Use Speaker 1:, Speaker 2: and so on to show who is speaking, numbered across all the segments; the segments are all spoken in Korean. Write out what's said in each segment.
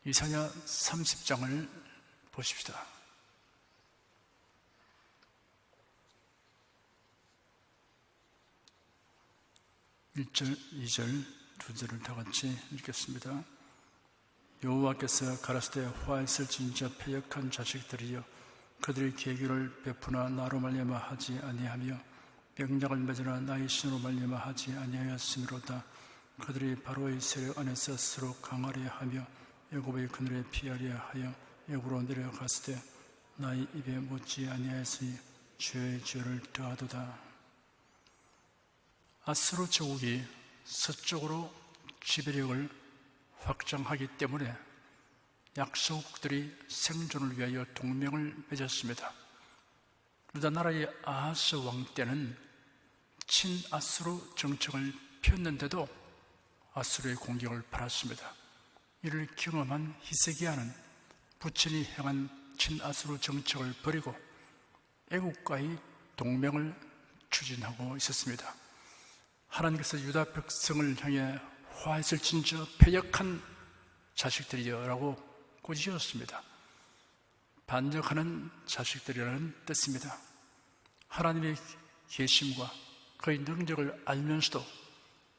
Speaker 1: 이사야 30장을 보십시다. 1절, 2절, 2절을 다 같이 읽겠습니다. 여호와께서 가라사대 화했을 진저 패역한 자식들이여, 그들이 계기를 베푸나 나로 말미암아 하지 아니하며 명령을 맺으나 나의 신으로 말미암아 하지 아니하였으므로다. 그들이 바로의 세력 안에서 스스로 강하려 하며 애굽의 그늘에 피하려 하여 애굽으로 내려갔을 때 나의 입에 묻지 아니하였으니 죄의 죄를 더하도다. 아수르 제국이 서쪽으로 지배력을 확장하기 때문에 약소국들이 생존을 위하여 동맹을 맺었습니다. 유다 나라의 아하스 왕 때는 친아수르 정책을 폈는데도 아수르의 공격을 받았습니다. 이를 경험한 히스기야는 부친이 행한 친아수르 정책을 버리고 애국과의 동맹을 추진하고 있었습니다. 하나님께서 유다 백성을 향해 화했을 진저 패역한 자식들이여 라고 꾸짖었습니다. 반역하는 자식들이라는 뜻입니다. 하나님의 계심과 그의 능력을 알면서도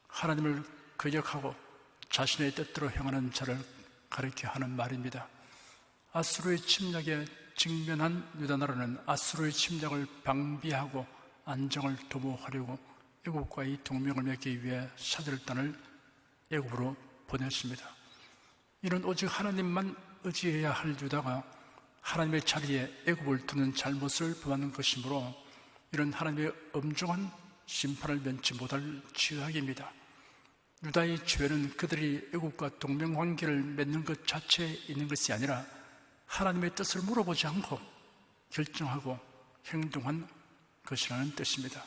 Speaker 1: 하나님을 거역하고 자신의 뜻대로 행하는 자를 가리켜 하는 말입니다. 아수르의 침략에 직면한 유다 나라는 아수르의 침략을 방비하고 안정을 도모하려고 애국과의 동맹을 맺기 위해 사절단을 애굽으로 보냈습니다. 이는 오직 하나님만 의지해야 할 유다가 하나님의 자리에 애굽을 두는 잘못을 범하는 것이므로 이런 하나님의 엄중한 심판을 면치 못할 죄악입니다. 유다의 죄는 그들이 애굽과 동맹관계를 맺는 것 자체에 있는 것이 아니라 하나님의 뜻을 물어보지 않고 결정하고 행동한 것이라는 뜻입니다.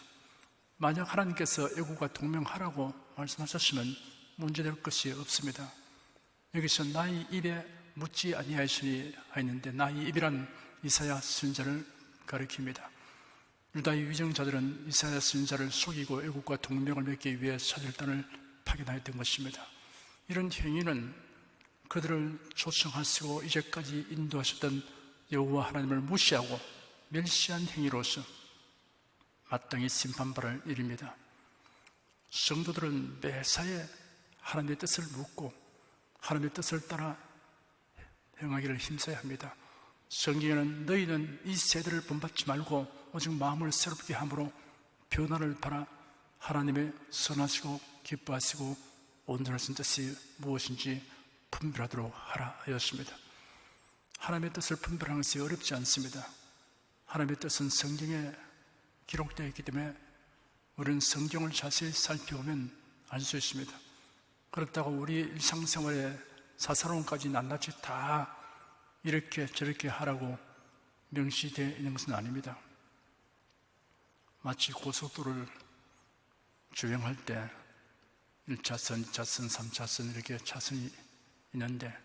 Speaker 1: 만약 하나님께서 애국과 동맹하라고 말씀하셨으면 문제될 것이 없습니다. 여기서 나의 입에 묻지 아니하였으니 하였는데 나의 입이란 이사야 선지자를 가리킵니다. 유다의 위정자들은 이사야 선지자를 속이고 애국과 동맹을 맺기 위해 사절단을 파견하였던 것입니다. 이런 행위는 그들을 조성하시고 이제까지 인도하셨던 여호와 하나님을 무시하고 멸시한 행위로서 마땅히 심판받을 일입니다. 성도들은 매사에 하나님의 뜻을 묻고 하나님의 뜻을 따라 행하기를 힘써야 합니다. 성경에는 너희는 이 세대를 본받지 말고 오직 마음을 새롭게 함으로 변화를 바라 하나님의 선하시고 기뻐하시고 온전하신 뜻이 무엇인지 분별하도록 하라 하였습니다. 하나님의 뜻을 분별하는 것이 어렵지 않습니다. 하나님의 뜻은 성경에 기록되어 있기 때문에 우리는 성경을 자세히 살펴보면 알 수 있습니다. 그렇다고 우리 일상생활의 사사로움까지 낱낱이 다 이렇게 저렇게 하라고 명시되어 있는 것은 아닙니다. 마치 고속도로를 주행할 때 1차선, 2차선, 3차선 이렇게 차선이 있는데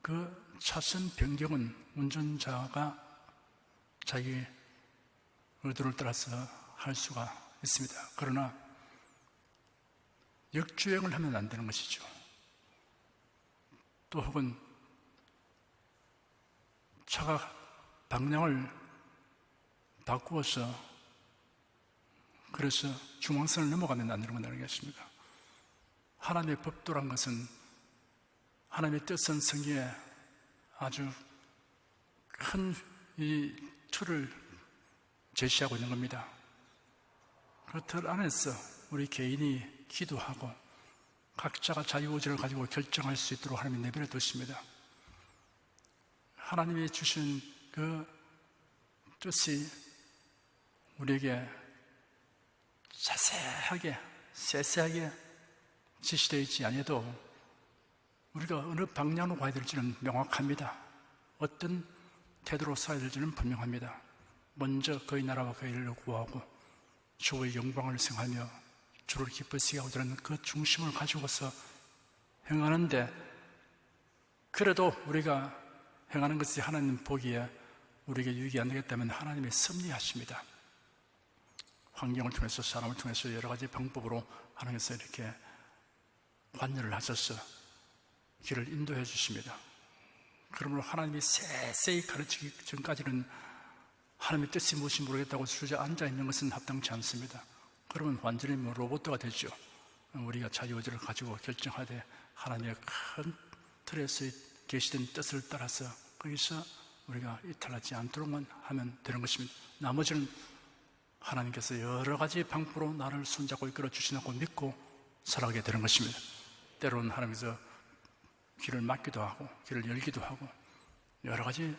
Speaker 1: 그 차선 변경은 운전자가 자기 의도를 따라서 할 수가 있습니다. 그러나 역주행을 하면 안 되는 것이죠. 또 혹은 차가 방향을 바꾸어서 그래서 중앙선을 넘어가면 안 되는 건 아니겠습니까? 하나님의 법도란 것은 하나님의 뜻은 성경에 아주 큰 이 틀을 제시하고 있는 겁니다. 그 틀 안에서 우리 개인이 기도하고 각자가 자유의지를 가지고 결정할 수 있도록 하나님이 내버려 두십니다. 하나님이 주신 그 뜻이 우리에게 자세하게 세세하게 지시되어 있지 아니해도 우리가 어느 방향으로 가야 될지는 명확합니다. 어떤 태도로 살아야 될지는 분명합니다. 먼저 그의 나라와 그의 일을 구하고 주의 영광을 생하며 주를 기쁘시게 하고자 하는 그 중심을 가지고서 행하는데, 그래도 우리가 행하는 것이 하나님 보기에 우리에게 유익이 안 되겠다면 하나님이 섭리하십니다. 환경을 통해서 사람을 통해서 여러 가지 방법으로 하나님께서 이렇게 관여를 하셔서 길을 인도해 주십니다. 그러므로 하나님이 세세히 가르치기 전까지는 하나님의 뜻이 무엇인지 모르겠다고 주저앉아 있는 것은 합당치 않습니다. 그러면 완전히 로봇가 되죠. 우리가 자유의지를 가지고 결정하되 하나님의 큰 틀에서 계시된 뜻을 따라서 거기서 우리가 이탈하지 않도록만 하면 되는 것입니다. 나머지는 하나님께서 여러 가지 방법으로 나를 손잡고 이끌어 주시라고 믿고 살아가게 되는 것입니다. 때로는 하나님께서 길을 막기도 하고 길을 열기도 하고 여러 가지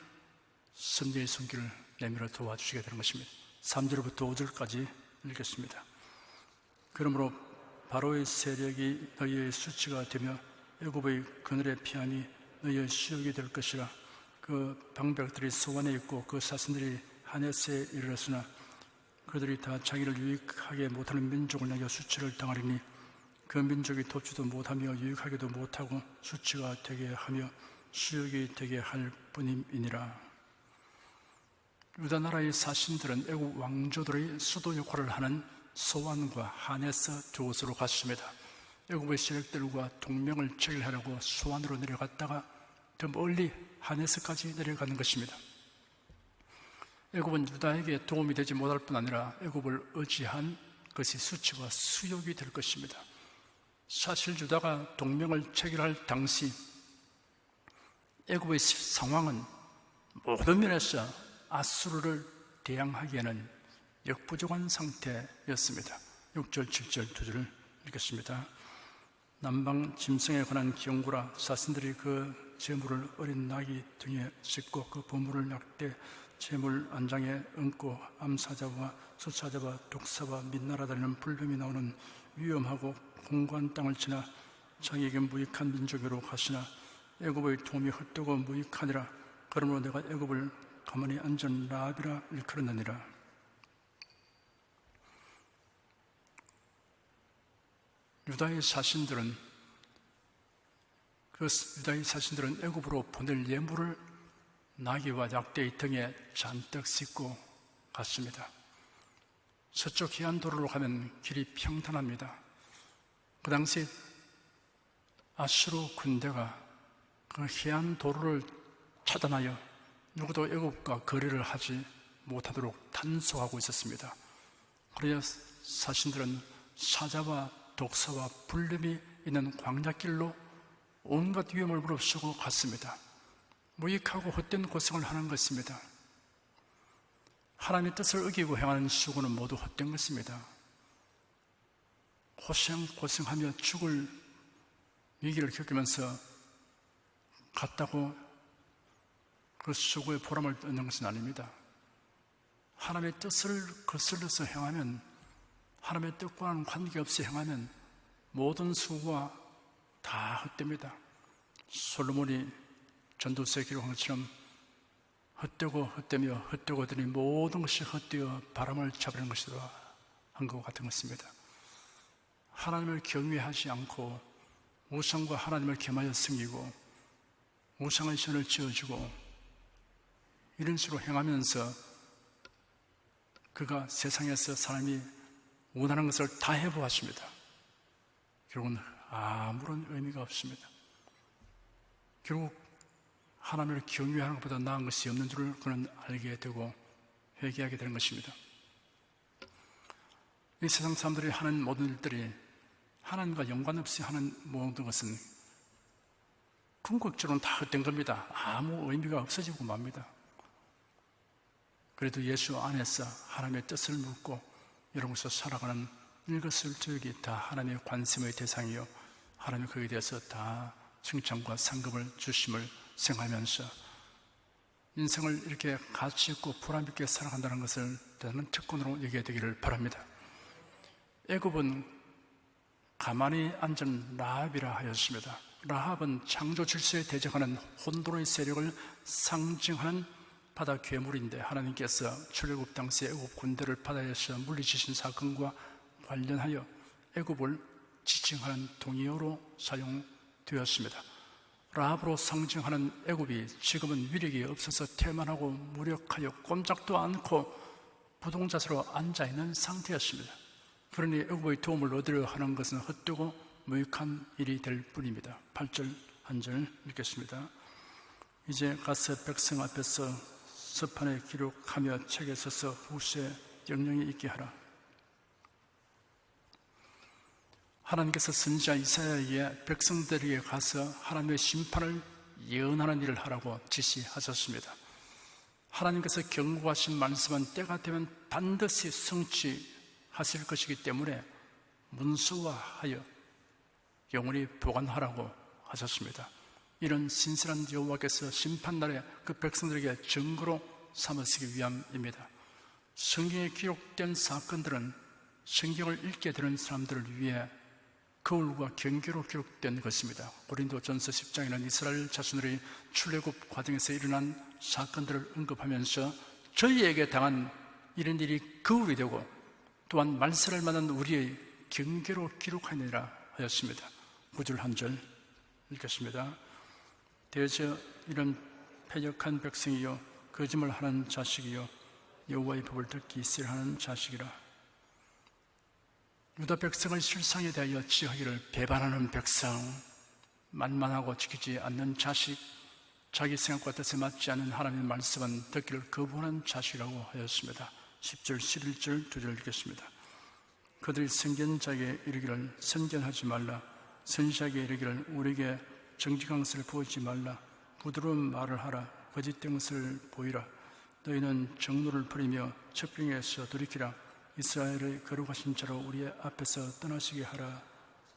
Speaker 1: 섭리의 손길을 내밀어 도와주시게 되는 것입니다. 3절부터 5절까지 읽겠습니다. 그러므로 바로의 세력이 너희의 수치가 되며 애굽의 그늘의 피함이 너희의 수욕이 될 것이라. 그 방백들이 소원에 있고 그 사슴들이 하네스에 이르렀으나 그들이 다 자기를 유익하게 못하는 민족을 내겨 수치를 당하리니 그 민족이 돕지도 못하며 유익하게도 못하고 수치가 되게 하며 수욕이 되게 할 뿐임이니라. 유다 나라의 사신들은 애굽 왕조들의 수도 역할을 하는 소완과 하네스 두 곳으로 갔습니다. 애굽의 세력들과 동맹을 체결하려고 소완으로 내려갔다가 더 멀리 하네스까지 내려가는 것입니다. 애굽은 유다에게 도움이 되지 못할 뿐 아니라 애굽을 의지한 것이 수치와 수욕이 될 것입니다. 사실 유다가 동맹을 체결할 당시 애굽의 상황은 모든 면에서 아수르를 대항하기에는 역부족한 상태였습니다. 6절, 7절, 2절을 읽겠습니다. 남방 짐승에 관한 경고라. 사슴들이 그 제물을 어린 나귀 등에 싣고 그 보물을 약대 제물 안장에 얹고 암사자와 수사자와 독사와 민나라다니는 불뱀이 나오는 위험하고 공고한 땅을 지나 자기에게 무익한 민족으로 가시나 애굽의 도움이 헛되고 무익하니라. 그러므로 내가 애굽을 가만히 앉은 라합이라 일컬었느니라. 유다의 사신들은 애굽으로 보낼 예물을 나귀와 약대의 등에 잔뜩 싣고 갔습니다. 서쪽 해안도로로 가면 길이 평탄합니다. 그 당시 아수르 군대가 그 해안도로를 차단하여 누구도 애굽과 거래를 하지 못하도록 단속하고 있었습니다. 그래서 사신들은 사자와 독사와 불뱀이 있는 광야길로 온갖 위험을 무릅쓰고 갔습니다. 무익하고 헛된 고생을 하는 것입니다. 하나님의 뜻을 어기고 행하는 수고는 모두 헛된 것입니다. 고생하며 죽을 위기를 겪으면서 갔다고 그 수고의 보람을 얻는 것은 아닙니다. 하나님의 뜻을 거슬러서 행하면, 하나님의 뜻과는 관계없이 행하면 모든 수고가 다 헛됩니다. 솔로몬이 전도서에 기록한 것처럼 헛되고 헛되며 헛되고 더니 모든 것이 헛되어 바람을 잡으려는 것이라 한 것 같은 것입니다. 하나님을 경외하지 않고 우상과 하나님을 겸하여 섬기고 우상의 신을 지어주고 이런 식으로 행하면서 그가 세상에서 사람이 원하는 것을 다 해보았습니다. 결국은 아무런 의미가 없습니다. 결국 하나님을 경외하는 것보다 나은 것이 없는 줄을 그는 알게 되고 회개하게 되는 것입니다. 이 세상 사람들이 하는 모든 일들이 하나님과 연관없이 하는 모든 것은 궁극적으로는 다 헛된 겁니다. 아무 의미가 없어지고 맙니다. 그래도 예수 안에서 하나님의 뜻을 묻고 이런 곳에서 살아가는 일거수일투족이 다 하나님의 관심의 대상이요 하나님이 거기에 대해서 다 칭찬과 상급을 주심을 생각하면서 인생을 이렇게 가치 있고 보람 있게 살아간다는 것을 대단한 특권으로 여기게 되기를 바랍니다. 애굽은 가만히 앉은 라합이라 하였습니다. 라합은 창조 질서에 대적하는 혼돈의 세력을 상징하는 바다 괴물인데 하나님께서 출애굽 당시 애굽 군대를 바다에서 물리치신 사건과 관련하여 애굽을 지칭하는 동의어로 사용되었습니다. 라합으로 상징하는 애굽이 지금은 위력이 없어서 태만하고 무력하여 꼼짝도 않고 부동자세로 앉아있는 상태였습니다. 그러니 애굽의 도움을 얻으려 하는 것은 헛되고 무익한 일이 될 뿐입니다. 8절 한 절 읽겠습니다. 이제 가서 백성 앞에서 서판에 기록하며 책에 써서 후세 영영이 있게 하라. 하나님께서 선지자 이사야에게 백성들에게 가서 하나님의 심판을 예언하는 일을 하라고 지시하셨습니다. 하나님께서 경고하신 말씀은 때가 되면 반드시 성취하실 것이기 때문에 문서화하여 영원히 보관하라고 하셨습니다. 이런 신실한 여호와께서 심판날에 그 백성들에게 증거로 삼으시기 위함입니다. 성경에 기록된 사건들은 성경을 읽게 되는 사람들을 위해 거울과 경계로 기록된 것입니다. 고린도전서 10장에는 이스라엘 자손들이 출애굽 과정에서 일어난 사건들을 언급하면서 저희에게 당한 이런 일이 거울이 되고 또한 말세를 맞는 우리의 경계로 기록하니라 하였습니다. 9절 한 절 읽겠습니다. 대저 이런 패역한 백성이요 거짓말 하는 자식이요 여호와의 법을 듣기 싫어하는 자식이라. 유다 백성의 실상에 대하여 지하기를 배반하는 백성, 만만하고 지키지 않는 자식, 자기 생각과 뜻에 맞지 않는 하나님의 말씀은 듣기를 거부하는 자식이라고 하였습니다. 10절 11절 2절 읽겠습니다. 그들이 선견자에게 이르기를 선견하지 말라, 선지자에게 이르기를 우리에게 정직한 것을 보이지 말라, 부드러운 말을 하라, 거짓된 것을 보이라. 너희는 정로를 버리며 첩경에서 돌이키라. 이스라엘의 거룩하신 자로 우리의 앞에서 떠나시게 하라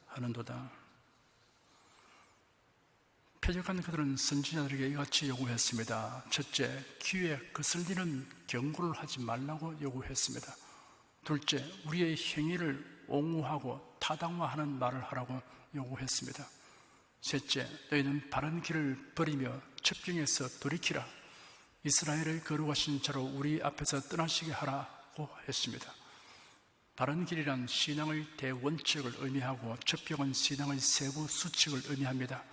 Speaker 1: 하는도다. 패역한 그들은 선지자들에게 이같이 요구했습니다. 첫째, 귀에 거슬리는 경고를 하지 말라고 요구했습니다. 둘째, 우리의 행위를 옹호하고 타당화하는 말을 하라고 요구했습니다. 셋째, 너희는 바른 길을 버리며 첩경에서 돌이키라. 이스라엘의 거룩하신 자로 우리 앞에서 떠나시게 하라고 했습니다. 바른 길이란 신앙의 대원칙을 의미하고 첩경은 신앙의 세부 수칙을 의미합니다.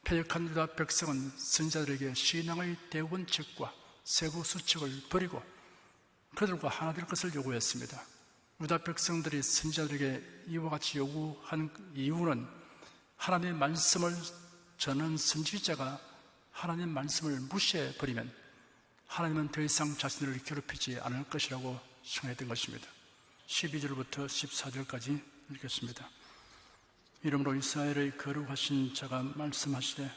Speaker 1: 패역한 유다 백성은 선지자들에게 신앙의 대원칙과 세부 수칙을 버리고 그들과 하나 될 것을 요구했습니다. 유다 백성들이 선지자들에게 이와 같이 요구한 이유는 하나님의 말씀을 전하는 선지자가 하나님의 말씀을 무시해버리면 하나님은 더 이상 자신들을 괴롭히지 않을 것이라고 생각했던 것입니다. 12절부터 14절까지 읽겠습니다. 이러므로 이스라엘의 거룩하신 자가 말씀하시되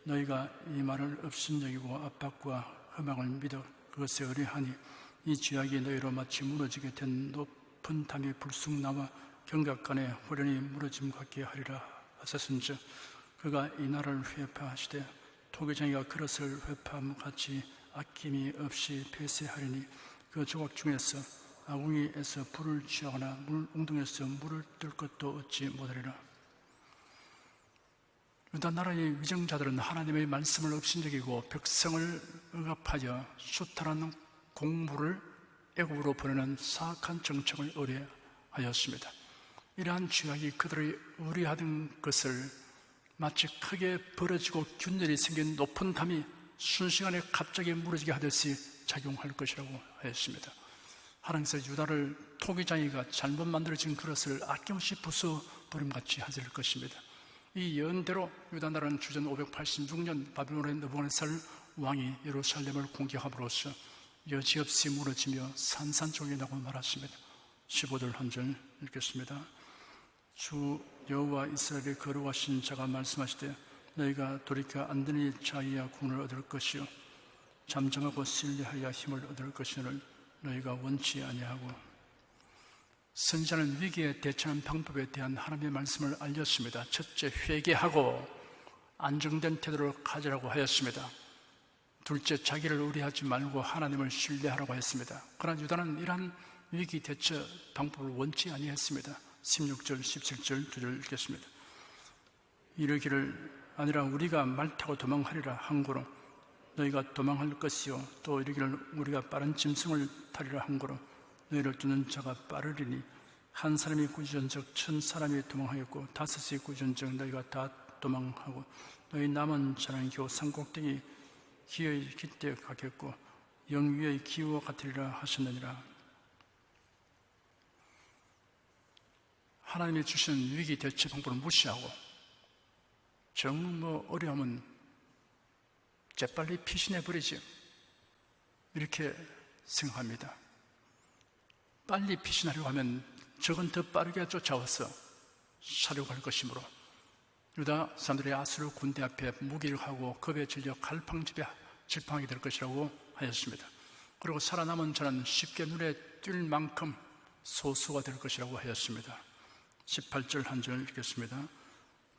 Speaker 1: 너희가 이 말을 업신여기고 압박과 흠악을 믿어 그것에 의뢰하니 이 죄악이 너희로 마치 무너지게 된 높은 담이 불쑥 나와 경각간에 호련히 무너짐 같게 하리라 하셨은즉 그가 이 나라를 회파하시되 토기장이가 그릇을 회파함 같이 아낌이 없이 폐쇄하리니 그 조각 중에서 아궁이에서 불을 취하거나 물 웅덩이에서 물을 뜰 것도 얻지 못하리라. 유다 나라의 위정자들은 하나님의 말씀을 업신여기고 백성을 억압하여 수탈하는 공물을 애국으로 보내는 사악한 정책을 의뢰하였습니다. 이러한 죄악이 그들의 의뢰하던 것을 마치 크게 벌어지고 균열이 생긴 높은 담이 순식간에 갑자기 무너지게 하듯이 작용할 것이라고 하였습니다. 하나님께서 유다를 토기장이가 잘못 만들어진 그릇을 아낌없이 부숴버림같이 하실 것입니다. 이 예언대로 유다 나라는 주전 586년 바벨론의 느부갓네살 왕이 예루살렘을 공격함으로써 여지없이 무너지며 산산조각나고 말았습니다. 15절 한 절 읽겠습니다. 주 여호와 이스라엘의 거룩하신 자가 말씀하시되 너희가 돌이켜 안드니 자이야 군을 얻을 것이요 잠잠하고 신뢰하여 힘을 얻을 것이를 너희가 원치 아니하고. 선지자는 위기에 대처하는 방법에 대한 하나님의 말씀을 알렸습니다. 첫째, 회개하고 안정된 태도를 가지라고 하였습니다. 둘째, 자기를 의뢰하지 말고 하나님을 신뢰하라고 했습니다. 그러나 유다는 이러한 위기 대처 방법을 원치 아니했습니다. 16절, 17절 2절 읽겠습니다. 이르기를 아니라 우리가 말 타고 도망하리라 한고로 너희가 도망할 것이요 또 이르기를 우리가 빠른 짐승을 타리라 한고로 너희를 두는 자가 빠르리니 한 사람이 꾸짖은즉 1000사람이 도망하였고 5이 꾸짖은즉 너희가 다 도망하고 너희 남은 자는 겨우 산꼭대기 기어이 깃대 가겠고 영위의 기와 같으리라 하셨느니라. 하나님이 주신 위기 대처 방법을 무시하고 정 어려우면 재빨리 피신해버리죠. 이렇게 생각합니다. 빨리 피신하려고 하면 적은 더 빠르게 쫓아와서 사려고 할 것이므로 유다 사람들의 아수르 군대 앞에 무기력하고 겁에 질려 갈팡질팡하게 될 것이라고 하였습니다. 그리고 살아남은 자는 쉽게 눈에 띌 만큼 소수가 될 것이라고 하였습니다. 18절 한 절 읽겠습니다.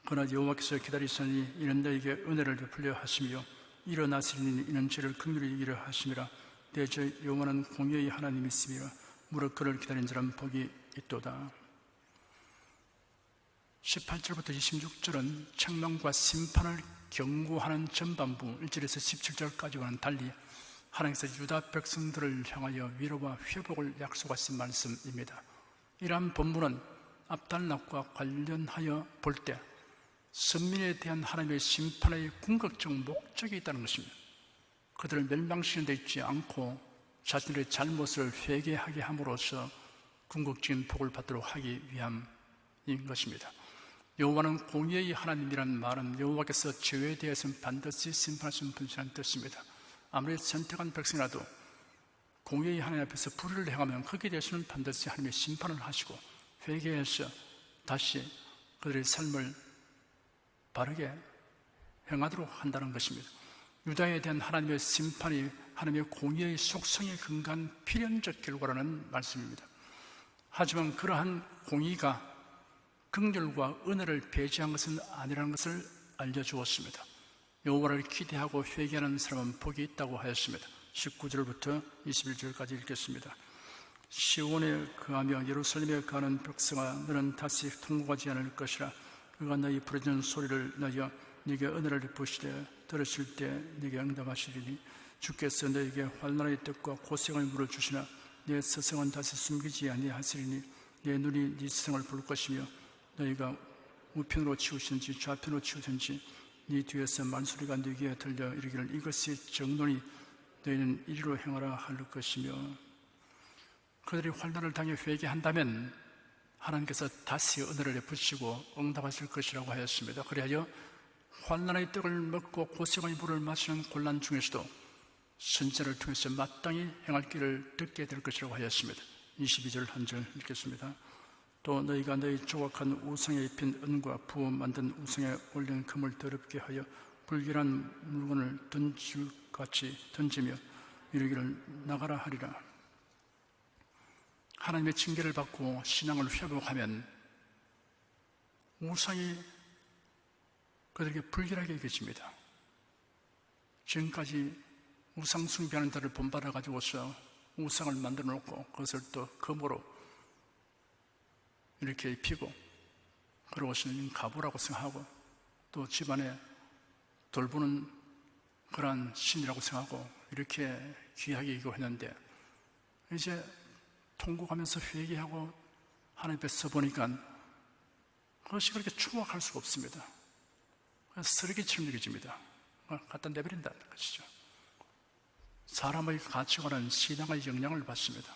Speaker 1: 그러나 여호와께서 기다리시니 이는 너에게 은혜를 베풀려 하시며 일어나시리니 이는 죄를 긍휼히 이기려 하심이라. 내 주 여호와는 공의의 하나님이시며 무릇 그를 기다린 자는 복이 있도다. 18절부터 26절은 책망과 심판을 경고하는 전반부 1절에서 17절까지와는 달리 하나님께서 유다 백성들을 향하여 위로와 회복을 약속하신 말씀입니다. 이러한 본문은 압달락과 관련하여 볼 때 선민에 대한 하나님의 심판의 궁극적 목적이 있다는 것입니다. 그들을 멸망시키는 데 있지 않고 자신들의 잘못을 회개하게 함으로써 궁극적인 복을 받도록 하기 위함인 것입니다. 여호와는 공의의 하나님이라는 말은 여호와께서 죄에 대해서는 반드시 심판하시는 분이라는 뜻입니다. 아무리 선택한 백성이라도 공의의 하나님 앞에서 불의를 행하면 거기에 대해서는 반드시 하나님의 심판을 하시고 회개해서 다시 그들의 삶을 바르게 행하도록 한다는 것입니다. 유다에 대한 하나님의 심판이 하나님의 공의의 속성에 근거한 필연적 결과라는 말씀입니다. 하지만 그러한 공의가 긍휼과 은혜를 배제한 것은 아니라는 것을 알려주었습니다. 여호와를 기대하고 회개하는 사람은 복이 있다고 하였습니다. 19절부터 21절까지 읽겠습니다. 시온에 거하며 예루살렘에 거하는 백성아, 너는 다시 통곡하지 않을 것이라. 그가 너희 부르짖는 소리를 너희여 네게 은혜를 베푸시되 들으실 때 네게 응답하시리니 주께서 너희에게 환난의 뜻과 고생을 물어주시나 내 스승은 다시 숨기지 아니하시리니 내 눈이 네 스승을 볼 것이며 너희가 우편으로 치우시든지 좌편으로 치우든지 네 뒤에서 만소리가 네게 들려 이르기를 이것이 정론이 너희는 이리로 행하라 할 것이며. 그들이 환난을 당해 회개한다면 하나님께서 다시 은혜를 베푸시고 응답하실 것이라고 하였습니다. 그리하여 환난의 떡을 먹고 고생의 물을 마시는 곤란 중에서도 선지자를 통해서 마땅히 행할 길을 듣게 될 것이라고 하였습니다. 22절 한 절 읽겠습니다. 또 너희가 너희 조각한 우상에 입힌 은과 부어 만든 우상에 올린 금을 더럽게 하여 불결한 물건을 던질같이 던지며 이르기를 나가라 하리라. 하나님의 징계를 받고 신앙을 회복하면 우상이 그들에게 불결하게 여겨집니다. 지금까지 우상 숭배하는 자를 본받아 가지고서 우상을 만들어 놓고 그것을 또 금으로 이렇게 입히고 그러고서는 가부라고 생각하고 또 집안에 돌보는 그러한 신이라고 생각하고 이렇게 귀하게 여기고 이제 통곡하면서 회개하고 하나님 앞에 서보니까 그것이 그렇게 추억할 수가 없습니다. 쓰레기처럼 여겨집니다. 갖다 내버린다는 것이죠. 사람의 가치관은 신앙의 영향을 받습니다.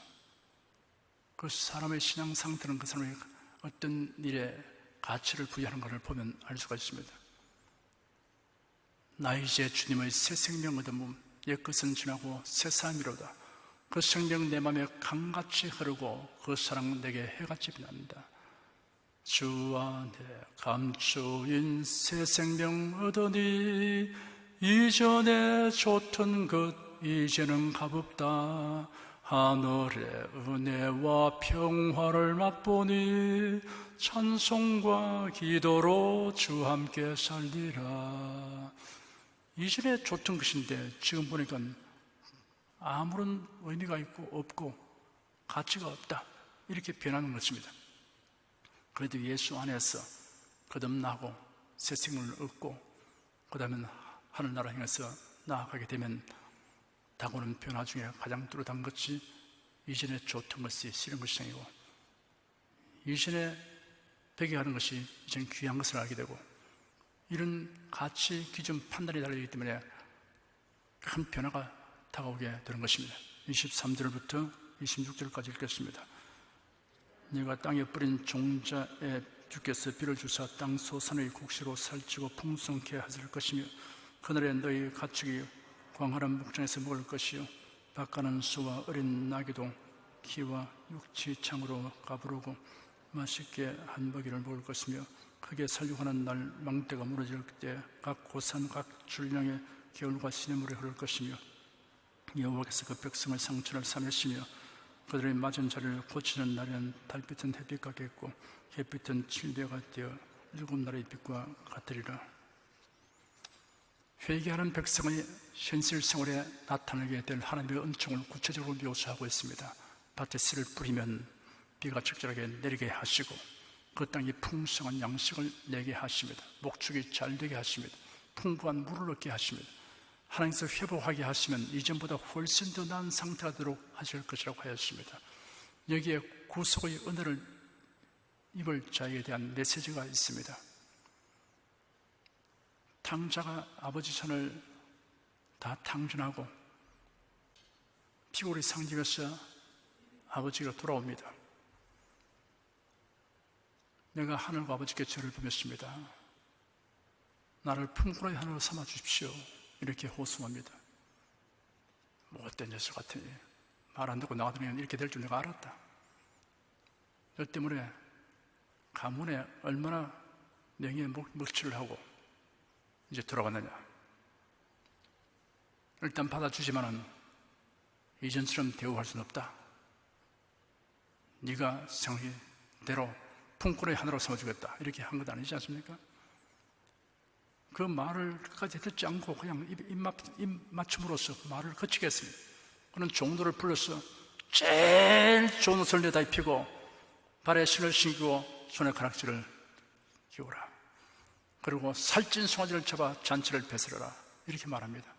Speaker 1: 그 사람의 신앙 상태는 그 사람의 어떤 일에 가치를 부여하는 것을 보면 알 수가 있습니다. 나 이제 주님의 새 생명 얻음은 옛것은 지나고 새 삶이로다. 그 생명 내 맘에 강같이 흐르고 그 사랑 내게 해같이 빛난다. 주 안에 감추인 새 생명 얻으니 이전에 좋던 것 이제는 값없다. 하늘의 은혜와 평화를 맛보니 찬송과 기도로 주 함께 살리라. 이전에 좋던 것인데 지금 보니까 아무런 의미가 있고 없고 가치가 없다, 이렇게 변하는 것입니다. 그래도 예수 안에서 거듭나고 새 생명을 얻고 그 다음에 하늘나라 향해서 나아가게 되면 다가오는 변화 중에 가장 뚜렷한 것이 이전에 좋던 것이 싫은 것이 아니고 이전에 배경하는 것이 이제는 귀한 것을 알게 되고 이런 가치 기준 판단이 달리기 때문에 큰 변화가 다가오게 되는 것입니다. 23절부터 26절까지 읽겠습니다. 네가 땅에 뿌린 종자의 주께서 비를 주사 땅 소산의 곡시로 살찌고 풍성케 하실 것이며 그날에 너희 가축이 광활한 목장에서 먹을 것이요 밭가는 소와 어린 나귀도 기와 육지창으로 가부르고 맛있게 한 먹이를 먹을 것이며 크게 살육하는 날 망대가 무너질 때 각 고산 각 줄령에 겨울과 시냇물이 흐를 것이며 여호와께서 그 백성의 상처를 삼으시며 그들의 맞은 자리를 고치는 날에는 달빛은 햇빛 같겠고 햇빛은 칠배가 되어 일곱 날의 빛과 같으리라. 회개하는 백성의 현실 생활에 나타나게 될 하나님의 은총을 구체적으로 묘사하고 있습니다. 밭에 씨를 뿌리면 비가 적절하게 내리게 하시고 그 땅이 풍성한 양식을 내게 하십니다. 목축이 잘 되게 하십니다. 풍부한 물을 얻게 하십니다. 하나님께서 회복하게 하시면 이전보다 훨씬 더 나은 상태가 되도록 하실 것이라고 하였습니다. 여기에 구속의 은혜를 입을 자에게 대한 메시지가 있습니다. 탕자가 아버지 손을 다 탕준하고 피골이 상집에서 아버지가 돌아옵니다. 내가 하늘과 아버지께 죄를 범했습니다. 나를 품고의 하늘로 삼아 주십시오. 이렇게 호소합니다. 못된 녀석 같으니 말 안 듣고 나가더니 이렇게 될 줄 내가 알았다. 너 때문에 가문에 얼마나 명예의 먹칠을 하고 이제 돌아왔느냐. 일단 받아주지만은 이전처럼 대우할 수는 없다. 네가 생각대로 품꾼의 하나로 삼아주겠다. 이렇게 한 것 아니지 않습니까? 그 말을 끝까지 듣지 않고 그냥 입맞춤으로써 말을 거치게 했습니다. 그는 종들을 불러서 제일 좋은 옷을 내다 입히고 발에 신을 신기고 손에 가락지를 끼우라. 그리고 살찐 송아지를 잡아 잔치를 베풀어라. 이렇게 말합니다.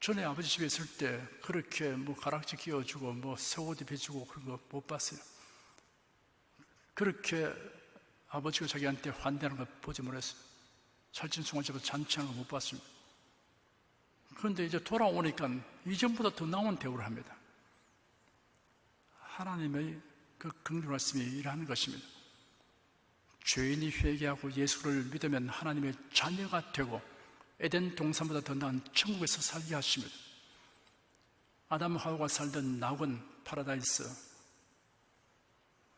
Speaker 1: 전에 아버지 집에 있을 때 그렇게 뭐 가락지 끼워주고 뭐 새옷 입혀주고 그런 거 못 봤어요. 그렇게 아버지가 자기한테 환대하는 걸 보지 못했어요. 살찐 송아지 잡아 잔치하는 거 못 봤습니다. 그런데 이제 돌아오니까 이전보다 더 나은 대우를 합니다. 하나님의 그 긍휼 말씀이 일하는 것입니다. 죄인이 회개하고 예수를 믿으면 하나님의 자녀가 되고 에덴 동산보다 더 나은 천국에서 살게 하십니다. 아담 하와가 살던 낙원 파라다이스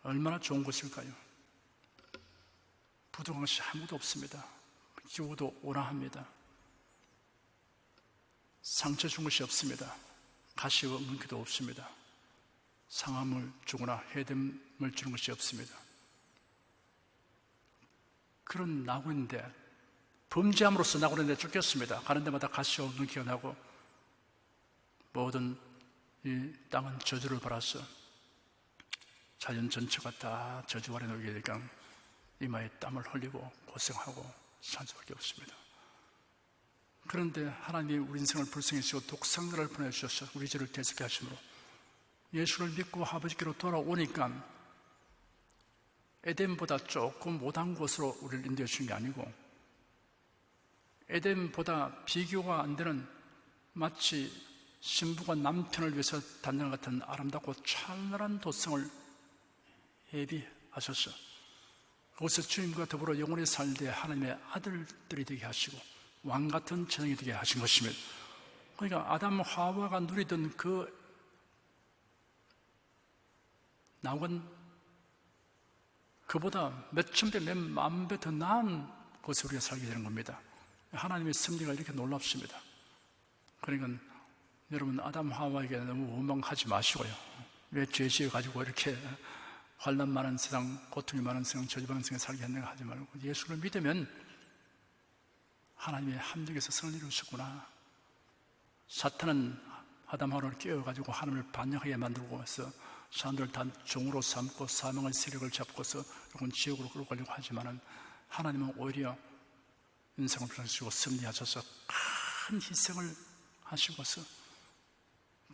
Speaker 1: 얼마나 좋은 곳일까요? 부족한 것이 아무도 없습니다. 기후도 온화합니다. 상처 준 것이 없습니다. 가시와 문기도 없습니다. 상함을 주거나 해됨을 주는 것이 없습니다. 그런 낙원인데 범죄함으로써 낙원에 쫓겼습니다. 가는 데마다 가시와 문기가 나고 모든 이 땅은 저주를 받아서 자연 전체가 다 저주 아래 놓이게 되니까 이마에 땀을 흘리고 고생하고 살 수밖에 없습니다. 그런데 하나님이 우리 인생을 불쌍히시고 독생자를 보내주셔서 우리 죄를 대속해 하심으로 예수를 믿고 아버지께로 돌아오니까 에덴보다 조금 못한 곳으로 우리를 인도해 주신 게 아니고 에덴보다 비교가 안 되는 마치 신부가 남편을 위해서 단장 같은 아름답고 찬란한 도성을 예비하셔서 거기서 주님과 더불어 영원히 살되 하나님의 아들들이 되게 하시고 왕같은 재능이 되게 하신 것입니다. 그러니까 아담 하와가 누리던 그 낙원 그보다 몇천 배, 몇 만 배 더 나은 곳에 우리가 살게 되는 겁니다. 하나님의 섭리가 이렇게 놀랍습니다. 그러니까 여러분 아담 하와에게 너무 원망하지 마시고요. 왜 죄 지어가지고 이렇게 환난 많은 세상, 고통이 많은 세상, 저주받는 세상에 살게 했는가 하지 말고 예수를 믿으면 하나님의 함정에서 선을 이루셨구나. 사탄은 아담 하와를 깨워가지고 하나님을 반역하게 만들고 해서 사람들을 다 종으로 삼고 사망의 세력을 잡고서 이건 지옥으로 끌고 가려고 하지만은 하나님은 오히려 인생을 부르시고 승리하셔서 큰 희생을 하시고서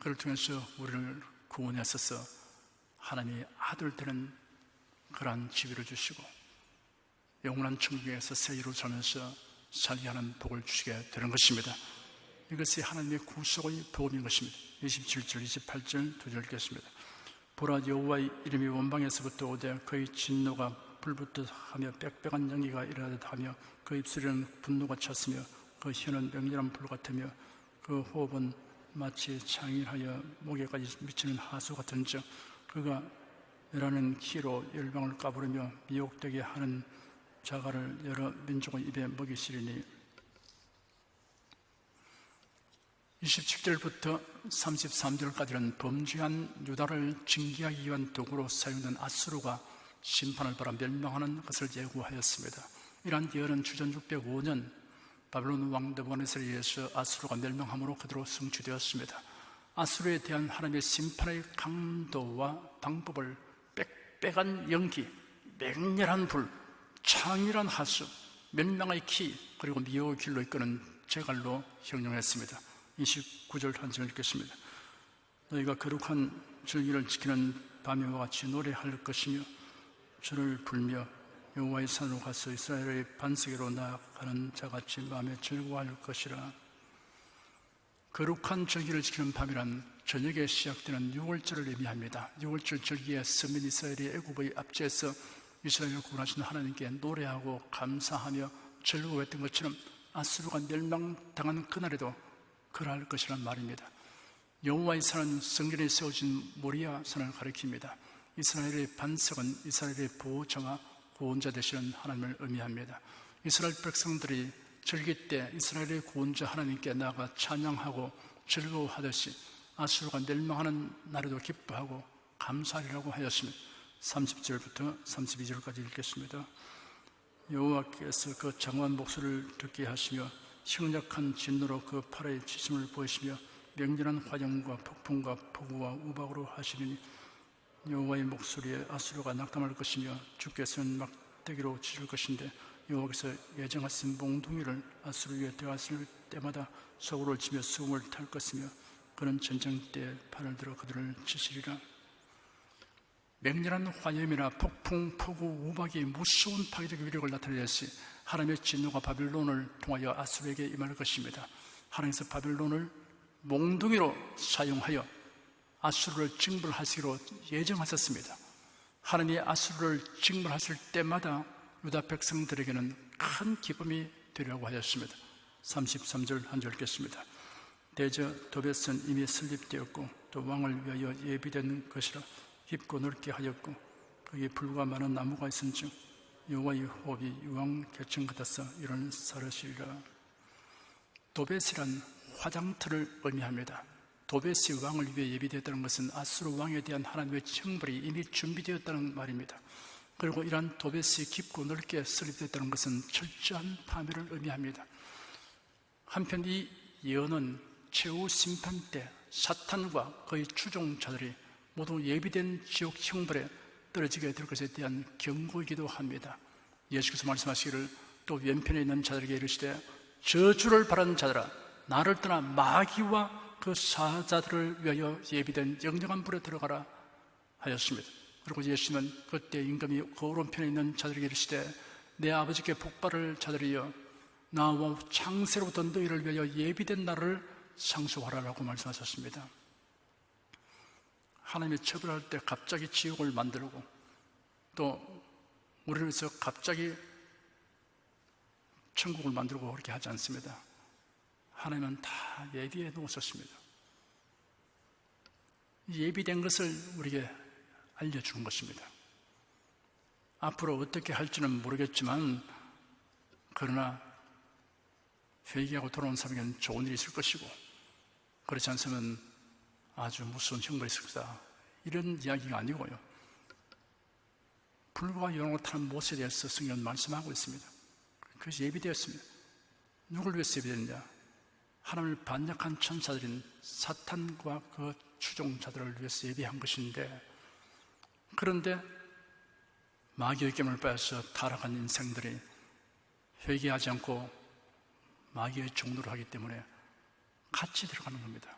Speaker 1: 그를 통해서 우리를 구원하셔서 하나님의 아들 되는 그러한 지위를 주시고 영원한 천국에서 새 일을 살면서 살게 하는 복을 주시게 되는 것입니다. 이것이 하나님의 구속의 복음인 것입니다. 27절, 28절 두 절 읽겠습니다. 보라 여호와의 이름이 원방에서부터 오되 그의 진노가 불붙듯 하며 빽빽한 연기가 일어나듯 하며 그 입술에는 분노가 찼으며 그 혀는 맹렬한 불 같으며 그 호흡은 마치 창일하여 목에까지 미치는 하수 같은즉 그가 열하는 키로 열방을 까부르며 미혹되게 하는 자가를 여러 민족의 입에 먹이시리니. 27절부터 33절까지는 범죄한 유다를 징계하기 위한 도구로 사용된 아수르가 심판을 받아 멸망하는 것을 예고하였습니다. 이러한 예언은 주전 605년 바벨론 왕 느부갓네살에 의해서 아수르가 멸망함으로 그대로 성취되었습니다. 아수르에 대한 하나님의 심판의 강도와 방법을 빽빽한 연기, 맹렬한 불, 창일한 하수, 멸망의 키, 그리고 미혹의 길로 이끄는 제갈로 형용했습니다. 29절 한 절 읽겠습니다. 너희가 거룩한 절기를 지키는 밤과 같이 노래할 것이며 주를 불며 여호와의 산으로 가서 이스라엘의 반석으로 나아가는 자같이 마음에 즐거워할 것이라. 거룩한 절기를 지키는 밤이란 저녁에 시작되는 6월절을 의미합니다. 6월절 절기에 서민 이스라엘이 애굽의 압제에서 이스라엘을 구원하신 하나님께 노래하고 감사하며 즐거워했던 것처럼 아수르가 멸망당한 그날에도 그러할 것이란 말입니다. 여호와의 산은 성전에 세워진 모리아 산을 가리킵니다. 이스라엘의 반석은 이스라엘의 보호자와 구원자 되시는 하나님을 의미합니다. 이스라엘 백성들이 절기 때 이스라엘의 구원자 하나님께 나아가 찬양하고 즐거워하듯이 아수르가 멸망하는 날에도 기뻐하고 감사하리라고 하였습니다. 30절부터 32절까지 읽겠습니다. 여호와께서 그 장엄한 목소리를 듣게 하시며 흉력한 진노로 그 팔의 지심을 보이시며 맹렬한 화염과 폭풍과 폭우와 우박으로 하시리니 여호와의 목소리에 아수르가 낙담할 것이며 주께서는 막대기로 치실 것인데 여호와께서 예정하신 몽둥이를 아수르 위에 들어갔을 때마다 소굴을 치며 수금을 탈 것이며 그는 전쟁 때 팔을 들어 그들을 치시리라. 맹렬한 화염이나 폭풍, 폭우, 우박이 무서운 파괴적 위력을 나타내듯이 하나님의 진노가 바벨론을 통하여 아수르에게 임할 것입니다. 하나님께서 바벨론을 몽둥이로 사용하여 아수르를 징벌하시기로 예정하셨습니다. 하나님이 아수르를 징벌하실 때마다 유다 백성들에게는 큰 기쁨이 되리라고 하였습니다. 33절 한 절 읽겠습니다. 대저 도벳은 이미 설립되었고 또 왕을 위하여 예비된 것이라 깊고 넓게 하였고 거기에 불과 많은 나무가 있은즉 여호와의 호흡이 유황 개천 같아서 이런 사르시리라. 도벳이란 화장터를 의미합니다. 도벳이 왕을 위해 예비되었다는 것은 아수르 왕에 대한 하나님의 형벌이 이미 준비되었다는 말입니다. 그리고 이러한 도벳이 깊고 넓게 설립되었다는 것은 철저한 파멸을 의미합니다. 한편 이 예언은 최후 심판 때 사탄과 그의 추종자들이 모두 예비된 지옥 형벌에 떨어지게 될 것에 대한 경고이기도 합니다. 예수께서 말씀하시기를 또 왼편에 있는 자들에게 이르시되 저주를 바라는 자들아 나를 떠나 마귀와 그 사자들을 위하여 예비된 영영한 불에 들어가라 하였습니다. 그리고 예수님은 그때 임금이 그 오른편에 있는 자들에게 이르시되 내 아버지께 복받을 자들이여 나와 창세로부터 너희를 위하여 예비된 날을 상수하라라고 말씀하셨습니다. 하나님이 처벌할 때 갑자기 지옥을 만들고 또 우리를 위해서 갑자기 천국을 만들고 그렇게 하지 않습니다. 하나님은 다 예비해 놓으셨습니다. 예비된 것을 우리에게 알려주는 것입니다. 앞으로 어떻게 할지는 모르겠지만 그러나 회개하고 돌아온 사람에게는 좋은 일이 있을 것이고 그렇지 않으면 아주 무서운 형벌이 있을 거다 이런 이야기가 아니고요, 불과 영으로 타는 못에 대해서 성경은 말씀하고 있습니다. 그것이 예비되었습니다. 누굴 위해서 예비되느냐? 하나님을 반역한 천사들인 사탄과 그 추종자들을 위해서 예비한 것인데, 그런데 마귀의 깨물 빠져서 타락한 인생들이 회개하지 않고 마귀의 종노를 하기 때문에 같이 들어가는 겁니다.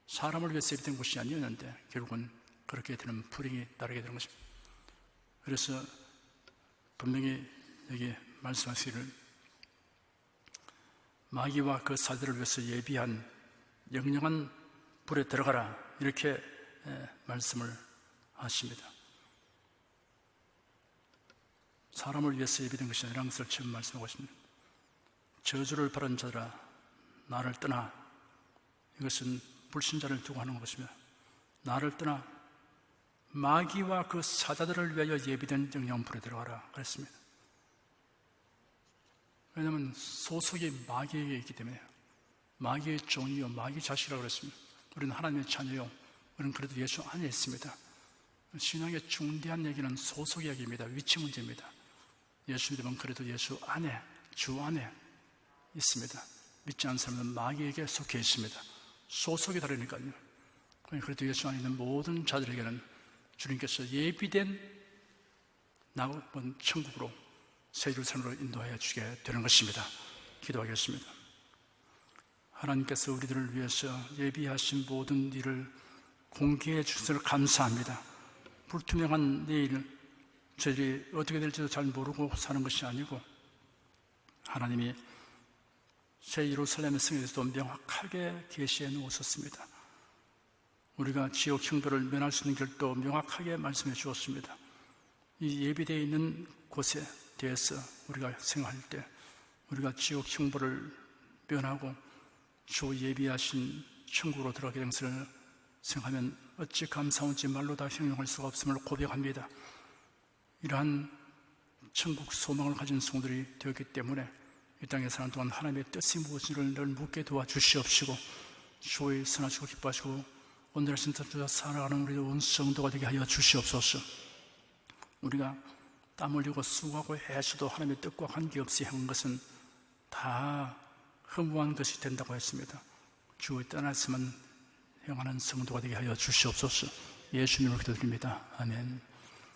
Speaker 1: 사람을 위해서 예비된 것이 아니었는데 결국은 그렇게 되는 불행이 따르게 되는 것입니다. 그래서 분명히 여기 말씀하시기를 마귀와 그 사들을 위해서 예비한 영영한 불에 들어가라 이렇게 말씀을 하십니다. 사람을 위해서 예비된 것이 아니라는 것을 처음 말씀하고 있습니다. 저주를 바른 자들아 나를 떠나, 이것은 불신자를 두고 하는 것이며, 나를 떠나 마귀와 그 사자들을 위하여 예비된 영양불에 들어가라 그랬습니다. 왜냐하면 소속이 마귀에게 있기 때문에, 마귀의 종이요 마귀 자식이라고 그랬습니다. 우리는 하나님의 자녀요, 우리는 그래도 예수 안에 있습니다. 신앙의 중대한 얘기는 소속 이야기입니다. 위치 문제입니다. 예수 믿으면 그래도 예수 안에, 주 안에 있습니다. 믿지 않는 사람은 마귀에게 속해 있습니다. 소속이 다르니까요. 그래도 예수 안에 있는 모든 자들에게는 주님께서 예비된 낙원 천국으로, 새 예루살렘으로 인도하여 주게 되는 것입니다. 기도하겠습니다. 하나님께서 우리들을 위해서 예비하신 모든 일을 공개해 주셔서 감사합니다. 불투명한 내일 저희들이 어떻게 될지도 잘 모르고 사는 것이 아니고, 하나님이 새 예루살렘의 성에서도 명확하게 계시해 놓으셨습니다. 우리가 지옥 형벌을 면할 수 있는 길도 명확하게 말씀해 주었습니다. 이 예비되어 있는 곳에 대해서 우리가 생각할 때, 우리가 지옥 형벌을 면하고 주 예비하신 천국으로 들어가게 된 것을 생각하면 어찌 감사한지 말로 다 형용할 수가 없음을 고백합니다. 이러한 천국 소망을 가진 성도들이 되었기 때문에 이 땅에 사는 동안 하나님의 뜻이 무엇인지를 늘 묻게 도와주시옵시고, 주의 선하시고 기뻐하시고 온전하신 뜻대로 살아가는 우리 온 성도가 되게 하여 주시옵소서. 우리가 땀 흘리고 수고하고 해서도 하나님의 뜻과 관계없이 한 것은 다 허무한 것이 된다고 했습니다. 주의 떠났으면 행하는 성도가 되게 하여 주시옵소서. 예수님을 기도드립니다. 아멘.